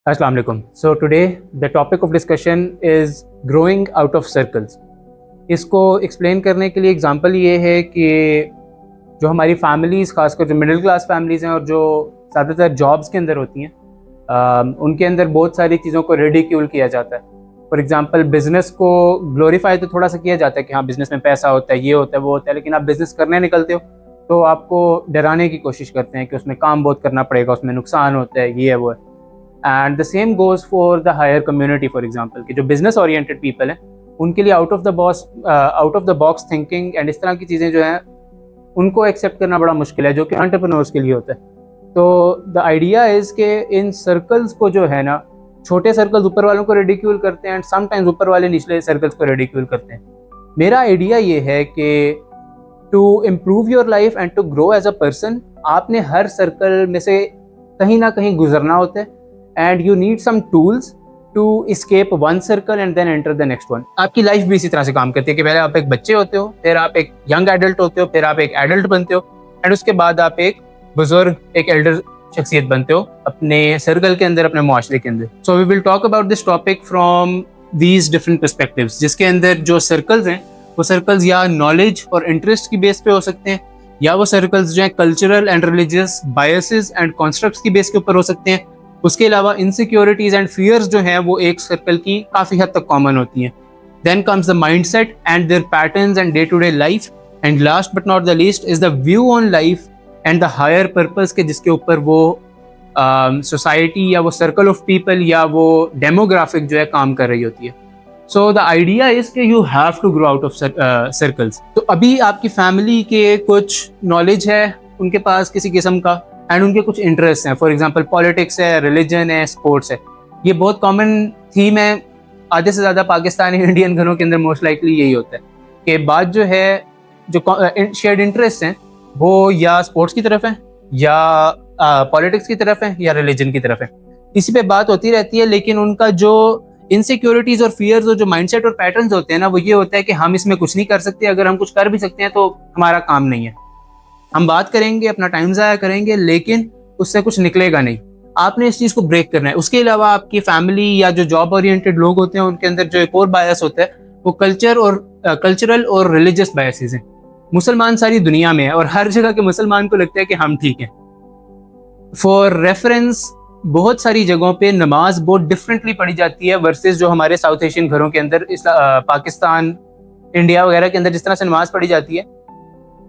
Assalamu alaikum. So today the topic of discussion is growing out of circles. इसको explain करने के लिए example ये है कि जो हमारी फैमिलीज़, खासकर जो मिडिल क्लास फैमिलीज़ हैं और जो ज़्यादातर जॉब्स के अंदर होती हैं, उनके अंदर बहुत सारी चीज़ों को रिडिक्यूल किया जाता है. फॉर एग्जांपल बिज़नेस को ग्लोरीफाई तो थोड़ा सा किया जाता है कि हाँ बिज़नेस में पैसा होता है, ये होता है, वो होता है, लेकिन आप बिज़नेस करने निकलते हो तो आपको डराने की कोशिश करते हैं कि उसमें काम बहुत करना पड़ेगा, उसमें नुकसान होता है, ये है वो है. And the same goes for the higher community. For example कि जो बिजनेस ओरिएंटेड पीपल हैं उनके लिए out of the box thinking and इस तरह की चीज़ें जो हैं उनको एक्सेप्ट करना बड़ा मुश्किल है, जो कि एंटरप्रेन्योर्स के लिए होता है. तो द आइडिया इज़ के इन सर्कल्स को जो है ना, छोटे सर्कल्स ऊपर वालों को रिडिक्यूल करते हैं एंड समटाइम्स ऊपर वाले निचले सर्कल्स को रिडिक्यूल करते हैं. मेरा आइडिया ये है कि to improve your life and to grow as a person, आपने हर सर्कल में से कहीं ना कहीं गुजरना होता है and you need some tools to escape one circle and then enter the next one. आपकी लाइफ भी इसी तरह से काम करती है कि पहले आप एक बच्चे होते हो, फिर आप एक यंग एडल्ट होते हो, फिर आप एक एडल्ट बनते हो एंड उसके बाद आप एक बुजुर्ग, एक एल्डर शख्सियत बनते हो अपने सर्कल के अंदर, अपने मुआशरे के अंदर. So we will talk about this topic from these different perspectives, जिसके अंदर जो सर्कल्स हैं वो सर्कल्स या नॉलेज और इंटरेस्ट की बेस पे हो सकते हैं, या वो सर्कल्स जो हैं cultural and religious biases and constructs की बेस के ऊपर हो सकते हैं. उसके अलावा इनसिक्योरिटीज एंड फियर्स जो हैं वो एक सर्कल की काफ़ी हद तक कॉमन होती हैं. Then comes the mindset and their patterns and day to day life, and last but not the least is the view on life and the higher purpose के जिसके ऊपर वो सोसाइटी या वो सर्कल ऑफ पीपल या वो demographic जो है काम कर रही होती है. सो द आइडिया इज कि you have to grow out of circles. तो अभी आपकी फैमिली के कुछ नॉलेज है उनके पास किसी किस्म का एंड उनके कुछ इंटरेस्ट हैं. फॉर एग्जांपल पॉलिटिक्स है, रिलीजन है, स्पोर्ट्स है. ये बहुत कॉमन थीम है. आधे से ज़्यादा पाकिस्तानी इंडियन घरों के अंदर मोस्ट लाइकली यही होता है कि बात जो है, जो शेयर्ड इंटरेस्ट हैं वो या स्पोर्ट्स की तरफ है, या पॉलिटिक्स की तरफ है, या रिलीजन की तरफ है. इसी पे बात होती रहती है. लेकिन उनका जो इनसिक्योरिटीज और फियर्स और जो माइंडसेट और पैटर्न्स होते हैं ना, वो ये होता है कि हम इसमें कुछ नहीं कर सकते, अगर हम कुछ कर भी सकते हैं तो हमारा काम नहीं है, हम बात करेंगे, अपना टाइम ज़ाया करेंगे, लेकिन उससे कुछ निकलेगा नहीं. आपने इस चीज़ को ब्रेक करना है. उसके अलावा आपकी फैमिली या जो जॉब ओरिएंटेड लोग होते हैं उनके अंदर जो एक और बायस होता है वो कल्चरल और रिलीजियस बायसेस हैं. मुसलमान सारी दुनिया में है और हर जगह के मुसलमान को लगता है कि हम ठीक हैं. फॉर रेफरेंस, बहुत सारी जगहों पे नमाज बहुत डिफरेंटली पढ़ी जाती है वर्सेस जो हमारे साउथ एशियन घरों के अंदर, पाकिस्तान, इंडिया वगैरह के अंदर जिस तरह से नमाज पढ़ी जाती है.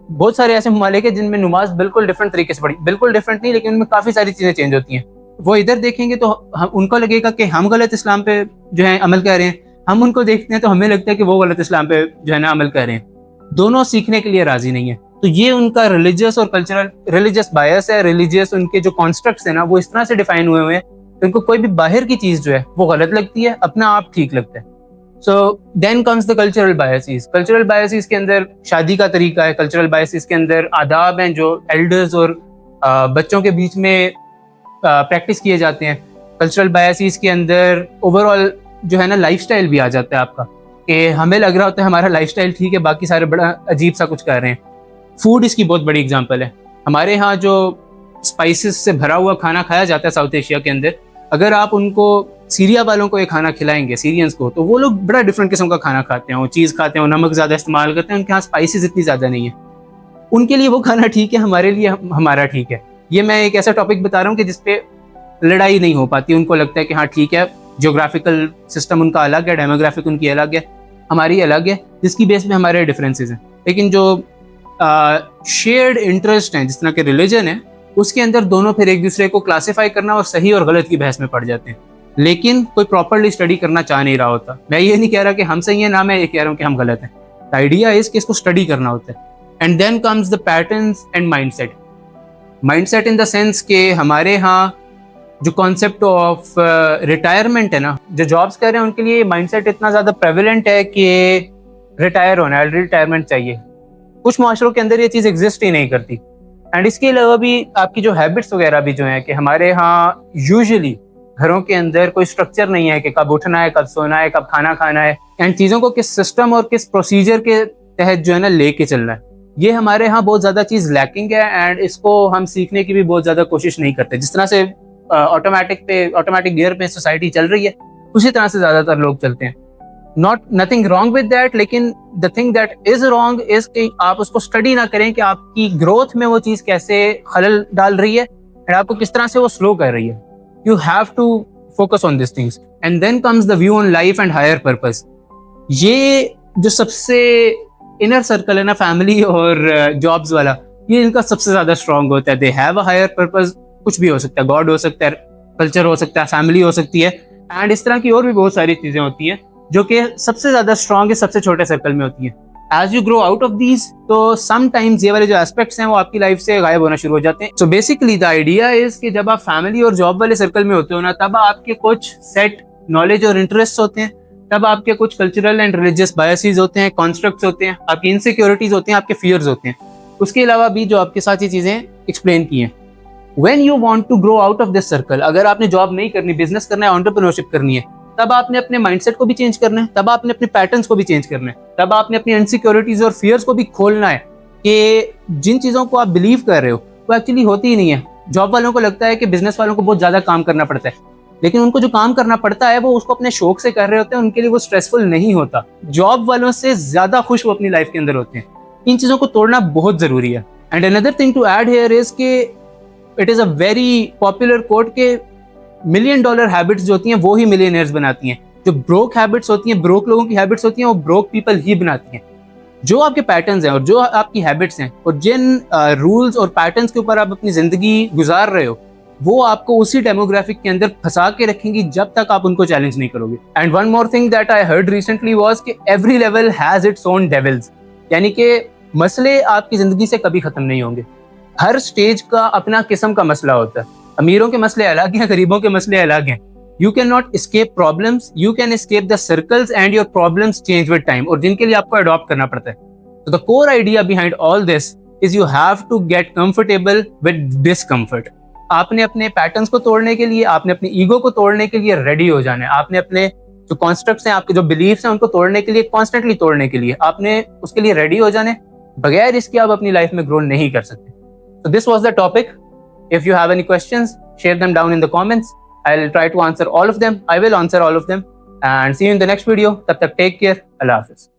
बहुत सारे ऐसे ममालिक हैं जिनमें नमाज बिल्कुल डिफरेंट तरीके से पढ़ी, बिल्कुल डिफरेंट नहीं, लेकिन उनमें काफ़ी सारी चीज़ें चेंज होती हैं. वो इधर देखेंगे तो उनको लगेगा कि हम गलत इस्लाम पे जो है अमल कर रहे हैं, हम उनको देखते हैं तो हमें लगता है कि वो गलत इस्लाम पे जो है ना अमल कर रहे हैं. दोनों सीखने के लिए राजी नहीं है. तो ये उनका रिलीजियस और कल्चरल, रिलीजियस बायस है. रिलीजियस उनके जो कॉन्स्ट्रक्ट्स है ना वो इस तरह से डिफाइन हुए हैं तो उनको कोई भी बाहर की चीज़ जो है वो गलत लगती है, अपना आप ठीक लगता है. So then comes the cultural biases. Cultural biases के अंदर शादी का तरीका है. कल्चरल बायसेस के अंदर आदाब हैं जो एल्डर्स और बच्चों के बीच में प्रैक्टिस किए जाते हैं. कल्चरल बायसेस के अंदर ओवरऑल जो है ना लाइफस्टाइल भी आ जाता है आपका, कि हमें लग रहा होता है हमारा लाइफस्टाइल ठीक है, बाकी सारे बड़ा अजीब सा कुछ कर रहे हैं. फूड इसकी बहुत बड़ी एग्जांपल है. हमारे यहाँ जो स्पाइसेस से भरा हुआ खाना खाया जाता है साउथ एशिया के अंदर, अगर आप उनको सीरिया वालों को ये खाना खिलाएंगे, सीरियंस को, तो वो लोग बड़ा डिफरेंट किस्म का खाना खाते हैं. वो चीज़ खाते हैं, वो नमक ज़्यादा इस्तेमाल करते हैं, उनके यहाँ स्पाइसेस इतनी ज़्यादा नहीं है. उनके लिए वो खाना ठीक है, हमारे लिए हमारा ठीक है. ये मैं एक ऐसा टॉपिक बता रहा हूँ कि जिसपे लड़ाई नहीं हो पाती. उनको लगता है कि हाँ ठीक है, जियोग्राफिकल सिस्टम उनका अलग है, डेमोग्राफिक उनकी अलग है, हमारी अलग है, जिसकी बेस पे हमारे डिफरेंसेस हैं. लेकिन जो शेयर्ड इंटरेस्ट हैं जिस तरह के रिलीजन है, उसके अंदर दोनों फिर एक दूसरे को क्लासीफाई करना और सही और गलत की बहस में पड़ जाते हैं. लेकिन कोई प्रॉपरली स्टडी करना चाह नहीं रहा होता. मैं ये नहीं कह रहा कि हम सही है ना, मैं ये कह रहा हूँ कि हम गलत हैं. द आइडिया इज कि इसको स्टडी करना होता है. And then comes the patterns and mindset. Mindset in the sense के हमारे यहाँ जो कॉन्सेप्ट ऑफ रिटायरमेंट है ना, जो जॉब्स कर रहे हैं उनके लिए माइंडसेट इतना ज़्यादा प्रेवलेंट है कि रिटायर होना है, रिटायरमेंट चाहिए. कुछ माशरों के अंदर ये चीज़ एग्जिस्ट ही नहीं करती. एंड इसके अलावा भी आपकी जो हैबिट्स वगैरह भी जो हैं, कि हमारे यहाँ यूजुअली घरों के अंदर कोई स्ट्रक्चर नहीं है कि कब उठना है, कब सोना है, कब खाना खाना है, एंड चीज़ों को किस सिस्टम और किस प्रोसीजर के तहत जो है ना लेके चलना है. ये हमारे यहाँ बहुत ज़्यादा चीज़ लैकिंग है एंड इसको हम सीखने की भी बहुत ज़्यादा कोशिश नहीं करते. जिस तरह से ऑटोमेटिक गियर पे सोसाइटी चल रही है, उसी तरह से ज्यादातर लोग चलते हैं. नथिंग रॉन्ग विद दैट, लेकिन the thing that is wrong is कि आप उसको स्टडी ना करें कि आपकी ग्रोथ में वो चीज कैसे खलल डाल रही है और आपको किस तरह से वो स्लो कर रही है. You have to focus on this things and then comes the view on life and higher purpose. ये जो सबसे इनर सर्कल है ना, फैमिली और जॉब्स वाला, ये इनका सबसे ज्यादा स्ट्रांग होता है. They have a higher purpose. कुछ भी हो सकता है, गॉड हो सकता है, कल्चर हो सकता है, फैमिली हो सकती है, एंड इस तरह की और भी बहुत सारी चीजें होती हैं जो कि सबसे ज्यादा स्ट्रांग है सबसे छोटे सर्कल में होती है. As you grow out of these, तो समटाइम्स ये वाले जो एस्पेक्ट्स हैं वो आपकी लाइफ से गायब होना शुरू हो जाते हैं. So basically the idea is कि जब आप फैमिली और जॉब वाले सर्कल में होते हो ना, तब आपके कुछ सेट नॉलेज और इंटरेस्ट होते हैं, तब आपके कुछ कल्चरल एंड रिलीजियस बायसेस होते हैं, कॉन्स्ट्रक्ट्स होते हैं, आपकी इनसिक्योरिटीज होती हैं, आपके फियर्स होते हैं. उसके अलावा भी जो आपके साथ ये चीजें एक्सप्लेन की हैं. When you want to grow out of this circle, अगर आपने जॉब नहीं करनी, बिजनेस करना है, एंटरप्रेन्योरशिप करनी है, तब आपने अपने माइंडसेट को भी चेंज करना है, तब आपने अपने पैटर्न्स को भी चेंज करना है, तब आपने अपनी इनसिक्योरिटीज और फियर्स को भी खोलना है कि जिन चीजों को आप बिलीव कर रहे हो वो एक्चुअली होती ही नहीं है. जॉब वालों को लगता है कि बिजनेस वालों को बहुत ज्यादा काम करना पड़ता है, लेकिन उनको जो काम करना पड़ता है वो उसको अपने शौक से कर रहे होते हैं, उनके लिए वो स्ट्रेसफुल नहीं होता. जॉब वालों से ज्यादा खुश वो अपनी लाइफ के अंदर होते हैं. इन चीजों को तोड़ना बहुत जरूरी है. And another thing to add here is कि it is a very popular quote के $1 million हैबिट्स जो होती हैं वो ही मिलियनेयर्स बनाती हैं. जो ब्रोक हैबिट्स होती हैं, ब्रोक लोगों की हैबिट्स होती हैं, वो ब्रोक पीपल ही बनाती हैं. जो आपके पैटर्न्स हैं और जो आपकी हैबिट्स हैं और जिन रूल्स और पैटर्न्स के ऊपर आप अपनी जिंदगी गुजार रहे हो, वो आपको उसी डेमोग्राफिक के अंदर फंसा के रखेंगी जब तक आप उनको चैलेंज नहीं करोगे. And one more thing that I heard recently was कि every level has its own devils. यानी कि मसले आपकी जिंदगी से कभी खत्म नहीं होंगे. हर स्टेज का अपना किस्म का मसला होता है. अमीरों के मसले अलग हैं, गरीबों के मसले अलग हैं. You can not escape problems, you can escape the circles and your problems change with time, और जिनके लिए आपको अडॉप्ट करना पड़ता है. तो the core idea behind all this is you have to get comfortable with discomfort. आपने अपने पैटर्न्स को तोड़ने के लिए, आपने अपनी ईगो को तोड़ने के लिए रेडी हो जाना है. आपने अपने जो कॉन्स्ट्रक्ट्स हैं, आपके जो बिलीफ्स हैं, उनको तोड़ने के लिए, कॉन्स्टेंटली तोड़ने के लिए आपने उसके लिए रेडी हो जाना है. बगैर इसके आप अपनी लाइफ में ग्रो नहीं कर सकते. So this was the topic. If you have any questions, share them down in the comments. I'll try to answer all of them. I will answer all of them. And see you in the next video. Tab tak take care. Allah Hafiz.